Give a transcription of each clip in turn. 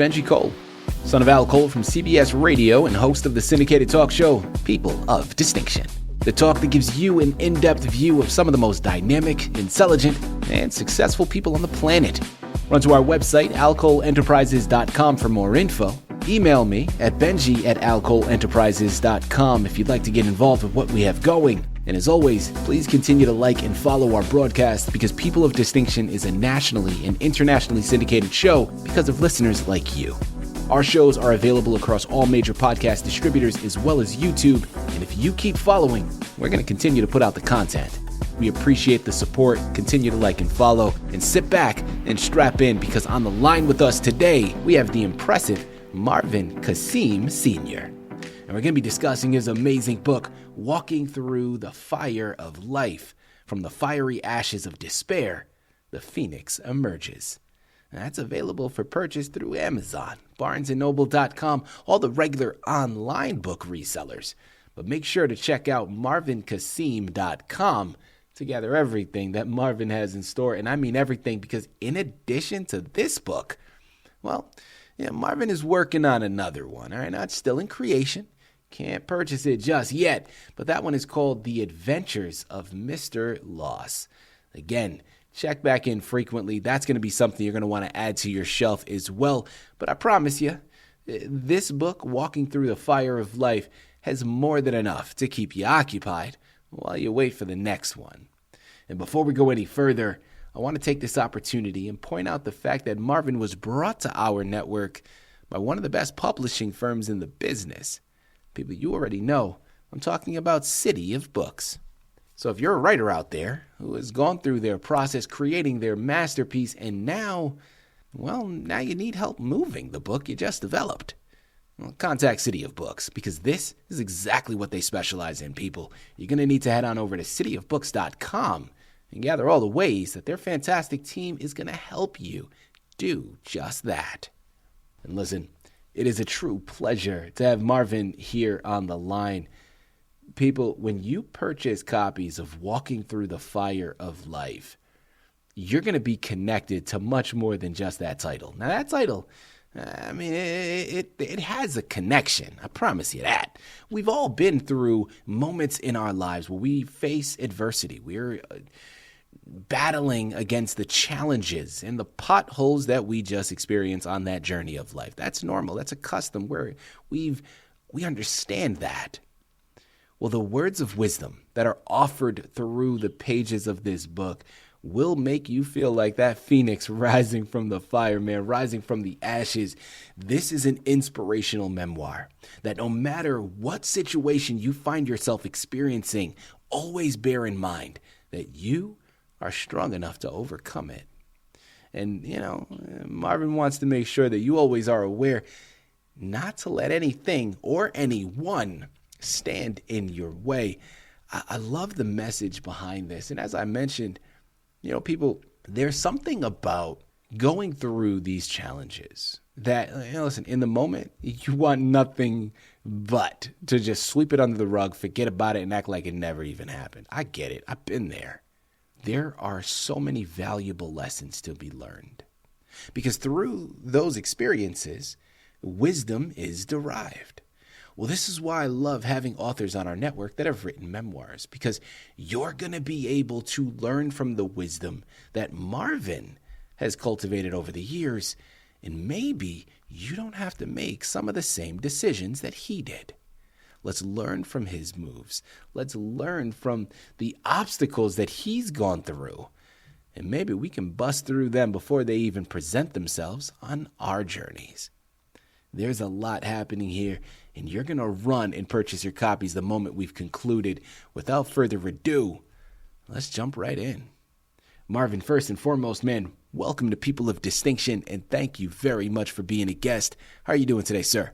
Benji Cole, son of Al Cole from CBS Radio and host of the syndicated talk show, People of Distinction. The talk that gives you an in-depth view of some of the most dynamic, intelligent, and successful people on the planet. Run to our website, alcoleenterprises.com for more info. Email me at benji@alcoleenterprises.com if you'd like to get involved with what we have going. And as always, please continue to like and follow our broadcast because People of Distinction is a nationally and internationally syndicated show because of listeners like you. Our shows are available across all major podcast distributors as well as YouTube. And if you keep following, we're going to continue to put out the content. We appreciate the support. Continue to like and follow and sit back and strap in because on the line with us today, we have the impressive Marvin Kasim Sr. And we're going to be discussing his amazing book, Walking Through the Fire of Life. From the fiery ashes of despair, the phoenix emerges. And that's available for purchase through Amazon, BarnesandNoble.com, all the regular online book resellers. But make sure to check out MarvinKasim.com to gather everything that Marvin has in store. And I mean everything because in addition to this book, Marvin is working on another one. All right, now it's still in creation. Can't purchase it just yet, but that one is called The Adventures of Mr. Loss. Again, check back in frequently. That's going to be something you're going to want to add to your shelf as well. But I promise you, this book, Walking Through the Fire of Life, has more than enough to keep you occupied while you wait for the next one. And before we go any further, I want to take this opportunity and point out the fact that Marvin was brought to our network by one of the best publishing firms in the business. People you already know, I'm talking about Citi of Books. So if you're a writer out there who has gone through their process creating their masterpiece and now you need help moving the book you just developed, contact Citi of Books because this is exactly what they specialize in, people. You're going to need to head on over to citiofbooks.com and gather all the ways that their fantastic team is going to help you do just that. And listen, it is a true pleasure to have Marvin here on the line. People, when you purchase copies of Walking Through the Fire of Life, you're going to be connected to much more than just that title. Now, that title, it has a connection. I promise you that. We've all been through moments in our lives where we face adversity. We're battling against the challenges and the potholes that we just experience on that journey of life. That's normal. That's a custom where we understand that. Well, the words of wisdom that are offered through the pages of this book will make you feel like that phoenix rising from the fire, man, rising from the ashes. This is an inspirational memoir that no matter what situation you find yourself experiencing, always bear in mind that you are strong enough to overcome it. And, Marvin wants to make sure that you always are aware not to let anything or anyone stand in your way. I love the message behind this. And as I mentioned, people, there's something about going through these challenges that, listen, in the moment, you want nothing but to just sweep it under the rug, forget about it, and act like it never even happened. I get it. I've been there. There are so many valuable lessons to be learned because through those experiences, wisdom is derived. Well, this is why I love having authors on our network that have written memoirs because you're going to be able to learn from the wisdom that Marvin has cultivated over the years, and maybe you don't have to make some of the same decisions that he did. Let's learn from his moves. Let's learn from the obstacles that he's gone through. And maybe we can bust through them before they even present themselves on our journeys. There's a lot happening here, and you're going to run and purchase your copies the moment we've concluded. Without further ado, let's jump right in. Marvin, first and foremost, man, welcome to People of Distinction, and thank you very much for being a guest. How are you doing today, sir?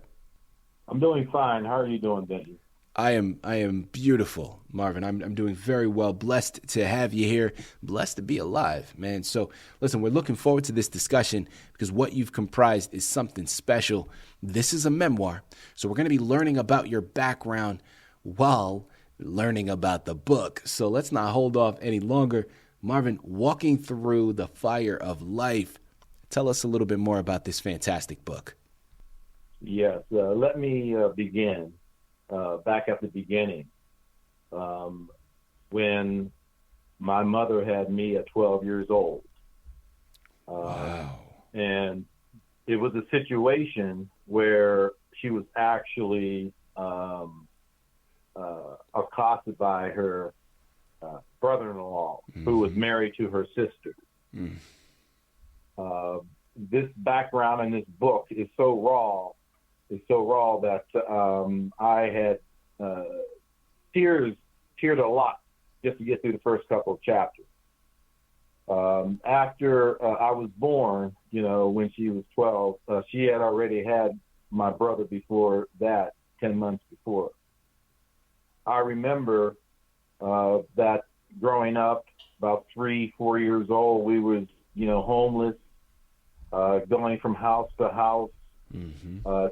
I'm doing fine. How are you doing, Benji? I am beautiful, Marvin. I'm doing very well. Blessed to have you here. Blessed to be alive, man. So listen, we're looking forward to this discussion because what you've comprised is something special. This is a memoir. So we're going to be learning about your background while learning about the book. So let's not hold off any longer. Marvin, Walking Through the Fire of Life. Tell us a little bit more about this fantastic book. Yes, let me begin back at the beginning. When my mother had me at 12 years old. Wow. And it was a situation where she was actually accosted by her brother-in-law, who was married to her sister. This background in this book is so raw that I had teared a lot just to get through the first couple of chapters. After I was born, when she was 12, she had already had my brother before that, 10 months before. I remember that growing up, about 3-4 years old, we was, homeless, going from house to house,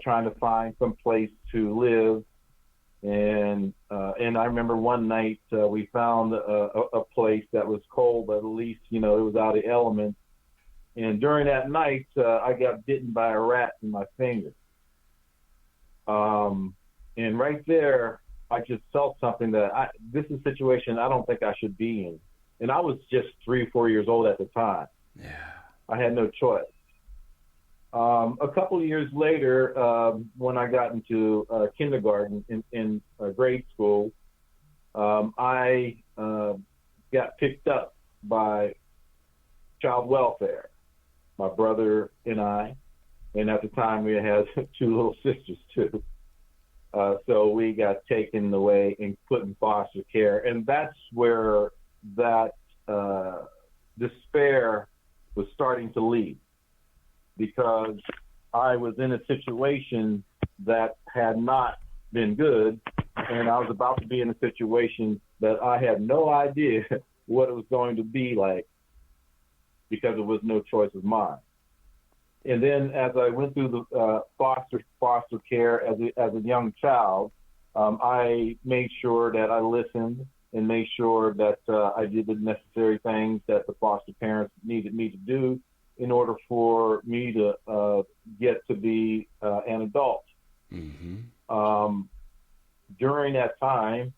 trying to find some place to live. And I remember one night we found a place that was cold, but at least, it was out of elements. And during that night, I got bitten by a rat in my finger. And right there, I just felt something that this is a situation I don't think I should be in. And I was just 3-4 years old at the time. Yeah. I had no choice. A couple of years later, when I got into kindergarten in grade school, I got picked up by child welfare, my brother and I. And at the time, we had 2 little sisters, too. So we got taken away and put in foster care. And that's where that despair was starting to lead, because I was in a situation that had not been good, and I was about to be in a situation that I had no idea what it was going to be like, because it was no choice of mine. And then as I went through the foster care as a young child, I made sure that I listened and made sure that I did the necessary things that the foster parents needed me to do in order for me to get to be an adult. During that time,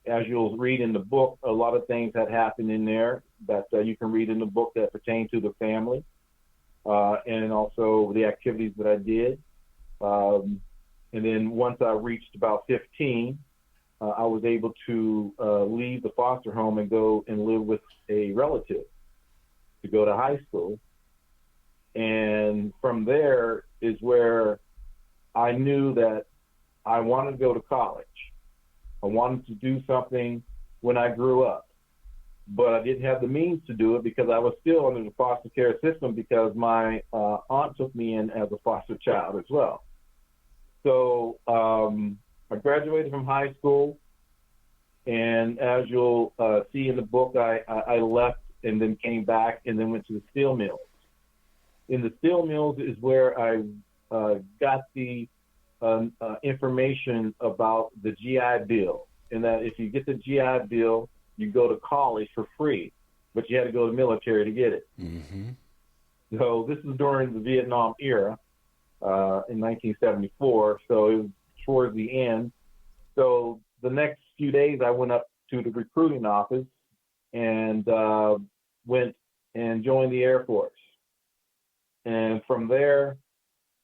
as you'll read in the book, a lot of things had happened in there that you can read in the book that pertain to the family, and also the activities that I did. And then once I reached about 15, I was able to leave the foster home and go and live with a relative to go to high school. And from there is where I knew that I wanted to go to college. I wanted to do something when I grew up, but I didn't have the means to do it because I was still under the foster care system, because my aunt took me in as a foster child as well. So I graduated from high school, and as you'll see in the book, I left and then came back and then went to the steel mills. In the steel mills is where I got the information about the GI Bill, and that if you get the GI Bill, you go to college for free, but you had to go to the military to get it. So this is during the Vietnam era in 1974, so it was towards the end. So the next few days I went up to the recruiting office and went and joined the Air Force. And from there,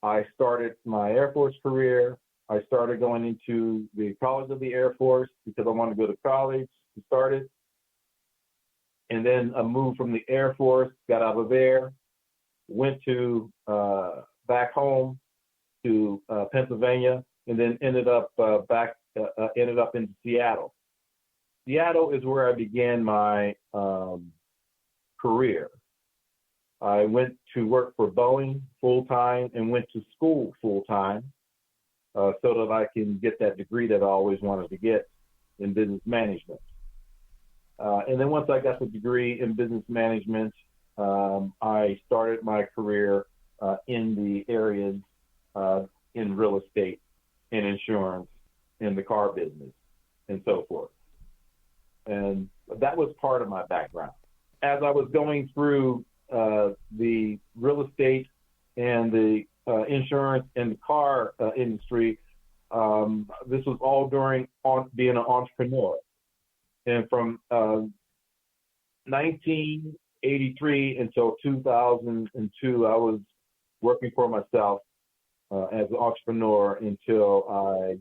I started my Air Force career. I started going into the College of the Air Force because I wanted to go to college to start it. And then I moved from the Air Force, got out of there, went to back home to Pennsylvania, and then ended up in Seattle. Seattle is where I began my career. I went to work for Boeing full-time and went to school full-time so that I can get that degree that I always wanted to get in business management. And then once I got the degree in business management, I started my career in the areas in real estate, in insurance, in the car business, and so forth. And that was part of my background. As I was going through the real estate and the insurance and the car industry. This was all during being an entrepreneur. And from 1983 until 2002, I was working for myself as an entrepreneur until I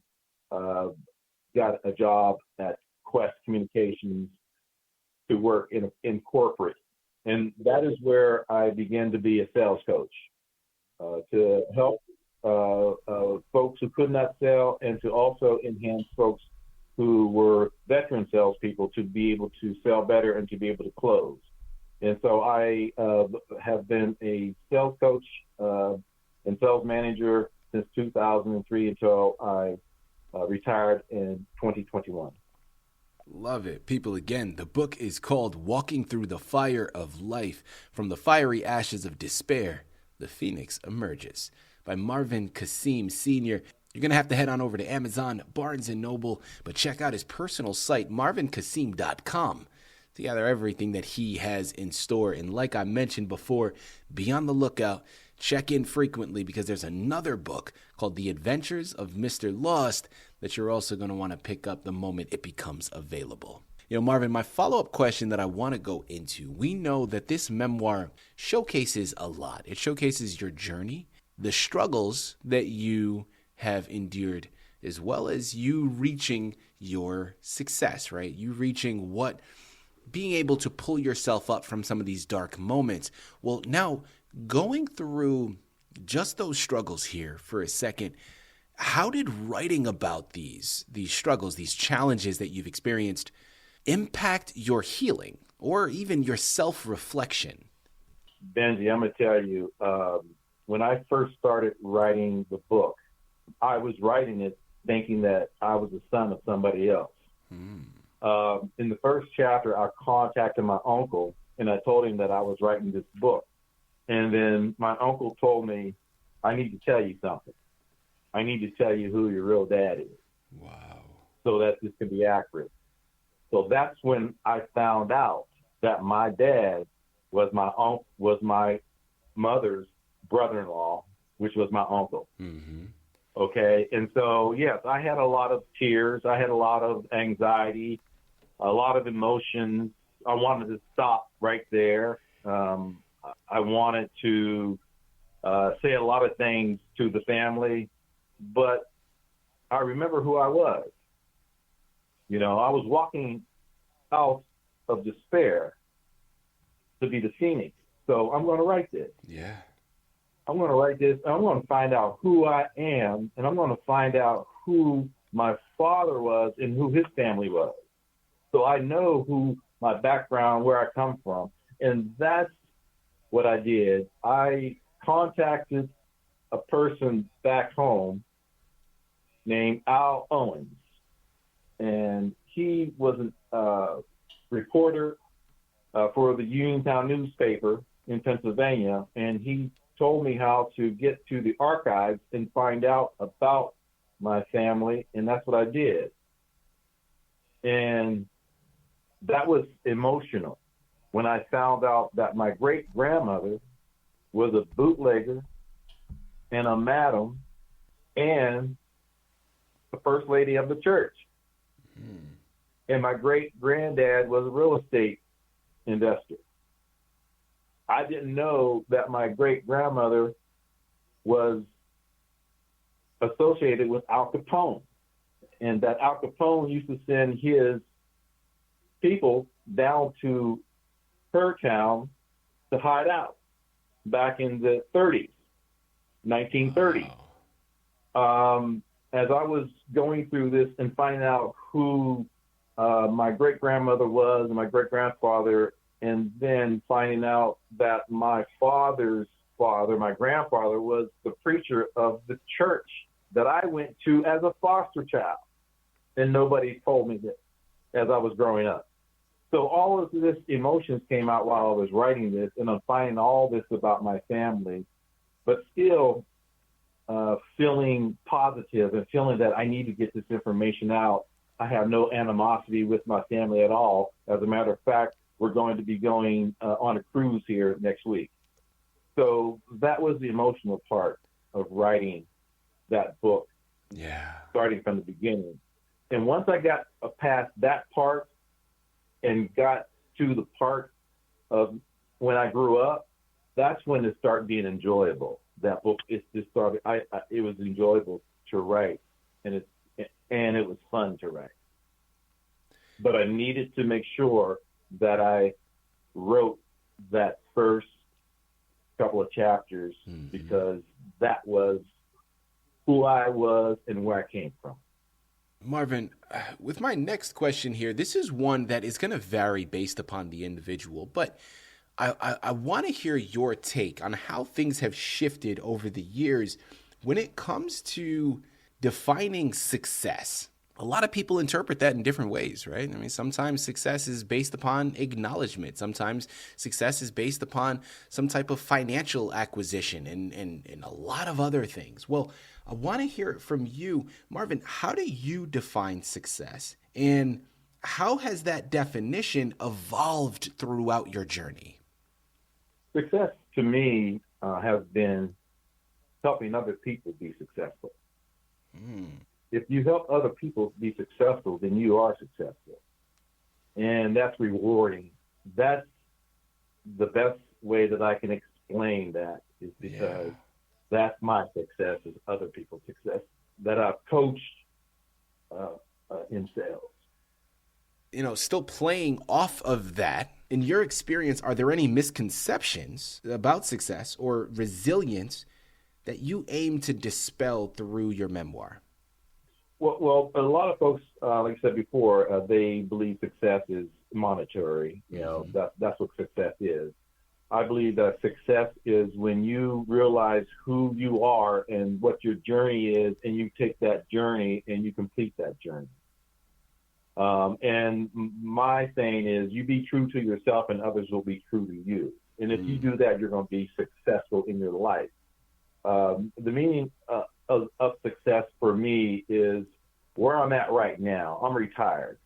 got a job at Quest Communications to work in corporate. And that is where I began to be a sales coach, to help folks who could not sell and to also enhance folks who were veteran salespeople to be able to sell better and to be able to close. And so I have been a sales coach and sales manager since 2003 until I retired in 2021. Love it. People, again, the book is called Walking Through the Fire of Life. From the Fiery Ashes of Despair, the Phoenix Emerges, by Marvin Kasim Sr. You're going to have to head on over to Amazon, Barnes & Noble, but check out his personal site, marvinkasim.com, to gather everything that he has in store. And like I mentioned before, be on the lookout. Check in frequently because there's another book called The Adventures of Mr. Lost that you're also going to want to pick up the moment it becomes available. You know, Marvin, my follow-up question that I want to go into, we know that this memoir showcases a lot. It showcases your journey, the struggles that you have endured, as well as you reaching your success, right? You reaching being able to pull yourself up from some of these dark moments. Well, now going through just those struggles here for a second, how did writing about these struggles, these challenges that you've experienced impact your healing or even your self-reflection? Benji, I'm going to tell you, when I first started writing the book, I was writing it thinking that I was the son of somebody else. In the first chapter, I contacted my uncle and I told him that I was writing this book. And then my uncle told me, I need to tell you something. I need to tell you who your real dad is. Wow. So that this can be accurate. So that's when I found out that my dad was my mother's brother-in-law, which was my uncle. Mm-hmm. Okay. And so, yes, I had a lot of tears. I had a lot of anxiety, a lot of emotions. I wanted to stop right there. I wanted to say a lot of things to the family, but I remember who I was. You know, I was walking out of despair to be the Phoenix. So I'm going to write this. Yeah. I'm going to write this. I'm going to find out who I am, and I'm going to find out who my father was and who his family was. So I know who my background, where I come from. And that's what I did. I contacted a person back home named Al Owens, and he was a reporter for the Uniontown newspaper in Pennsylvania, and he told me how to get to the archives and find out about my family, and that's what I did. And that was emotional when I found out that my great-grandmother was a bootlegger and a madam and the first lady of the church. And my great-granddad was a real estate investor. I didn't know that my great-grandmother was associated with Al Capone, and that Al Capone used to send his people down to her town to hide out back in the 1930s. Wow. As I was going through this and finding out who my great-grandmother was and my great-grandfather, and then finding out that my father's father, my grandfather, was the preacher of the church that I went to as a foster child. And nobody told me this as I was growing up. So all of this emotions came out while I was writing this, and I'm finding all this about my family, but still feeling positive and feeling that I need to get this information out. I have no animosity with my family at all. As a matter of fact, we're going to be going on a cruise here next week. So that was the emotional part of writing that book, starting from the beginning. And once I got past that part and got to the part of when I grew up, that's when it started being enjoyable. That book, it just started. It was enjoyable to write, and it was fun to write. But I needed to make sure that I wrote that first couple of chapters because that was who I was and where I came from. Marvin, with my next question here, this is one that is going to vary based upon the individual, but I want to hear your take on how things have shifted over the years when it comes to defining success. A lot of people interpret that in different ways, right? I mean, sometimes success is based upon acknowledgement. Sometimes success is based upon some type of financial acquisition and a lot of other things. Well, I want to hear it from you, Marvin. How do you define success? And how has that definition evolved throughout your journey? Success to me has been helping other people be successful. If you help other people be successful, then you are successful. And that's rewarding. That's the best way that I can explain that is because that's my success is other people's success that I've coached in sales. You know, still playing off of that, in your experience, are there any misconceptions about success or resilience that you aim to dispel through your memoir? Well, a lot of folks, like I said before, they believe success is monetary. You know, that's what success is. I believe that success is when you realize who you are and what your journey is, and you take that journey and you complete that journey. And my saying is, you be true to yourself, and others will be true to you. And if you do that, you're going to be successful in your life. The meaning of success for me is where I'm at right now. I'm retired.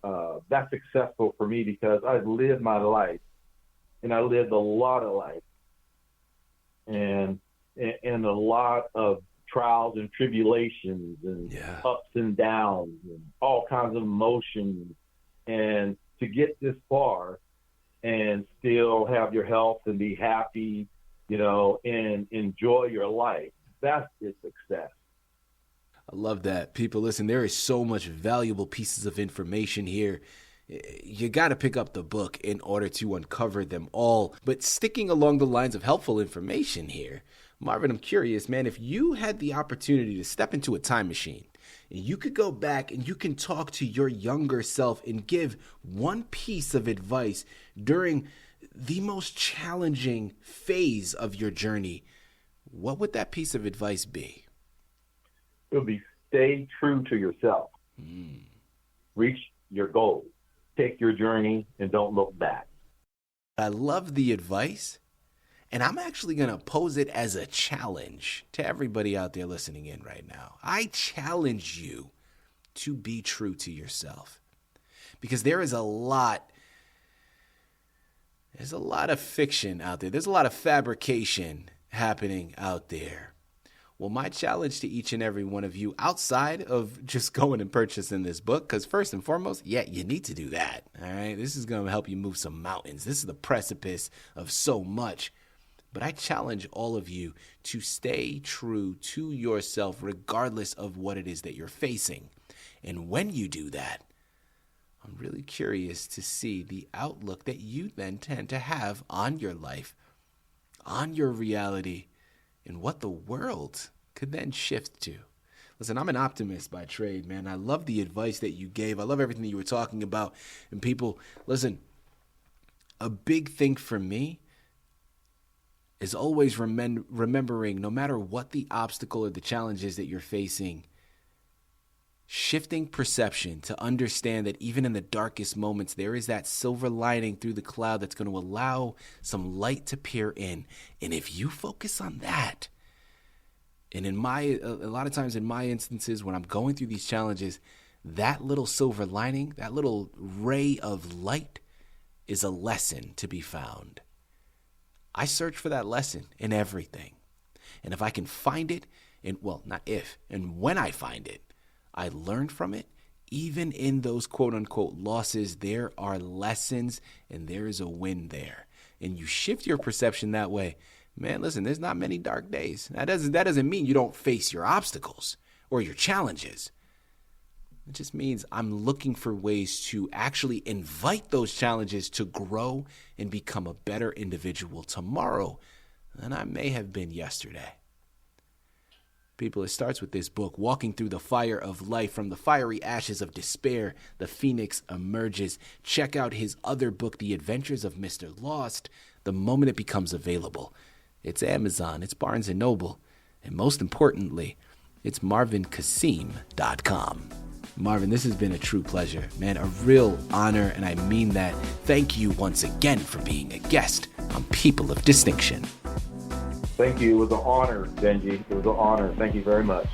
That's successful for me because I've lived my life, and I lived a lot of life, and a lot of trials and tribulations and ups and downs and all kinds of emotions. And to get this far and still have your health and be happy, you know, and enjoy your life, that's its success. I love that. People, listen, there is so much valuable pieces of information here. You got to pick up the book in order to uncover them all. But sticking along the lines of helpful information here, Marvin, I'm curious, man, if you had the opportunity to step into a time machine and you could go back and you can talk to your younger self and give one piece of advice during the most challenging phase of your journey, what would that piece of advice be? It would be stay true to yourself. Reach your goals. Take your journey and don't look back. I love the advice, and I'm actually going to pose it as a challenge to everybody out there listening in right now. I challenge you to be true to yourself, because there's a lot of fiction out there. There's a lot of fabrication happening out there. Well, my challenge to each and every one of you, outside of just going and purchasing this book, because first and foremost, you need to do that, all right? This is going to help you move some mountains. This is the precipice of so much. But I challenge all of you to stay true to yourself regardless of what it is that you're facing. And when you do that, I'm really curious to see the outlook that you then tend to have on your life, on your reality, and what the world could then shift to. Listen, I'm an optimist by trade, man. I love the advice that you gave. I love everything that you were talking about. And people, listen, a big thing for me is always remembering, no matter what the obstacle or the challenge is that you're facing, shifting perception to understand that even in the darkest moments, there is that silver lining through the cloud that's going to allow some light to peer in. And if you focus on that, and a lot of times in my instances, when I'm going through these challenges, that little silver lining, that little ray of light is a lesson to be found. I search for that lesson in everything. And if I can find it, and when I find it, I learn from it. Even in those quote unquote losses, there are lessons and there is a win there. And you shift your perception that way. Man, listen, there's not many dark days. That doesn't mean you don't face your obstacles or your challenges. It just means I'm looking for ways to actually invite those challenges to grow and become a better individual tomorrow than I may have been yesterday. People, it starts with this book, Walking Through the Fire of Life. From the fiery ashes of despair, the phoenix emerges. Check out his other book, The Adventures of Mr. Lost, the moment it becomes available. It's Amazon, it's Barnes & Noble, and most importantly, it's marvinkasim.com. Marvin, this has been a true pleasure, man, a real honor, and I mean that. Thank you once again for being a guest on People of Distinction. Thank you. It was an honor, Benji. It was an honor. Thank you very much.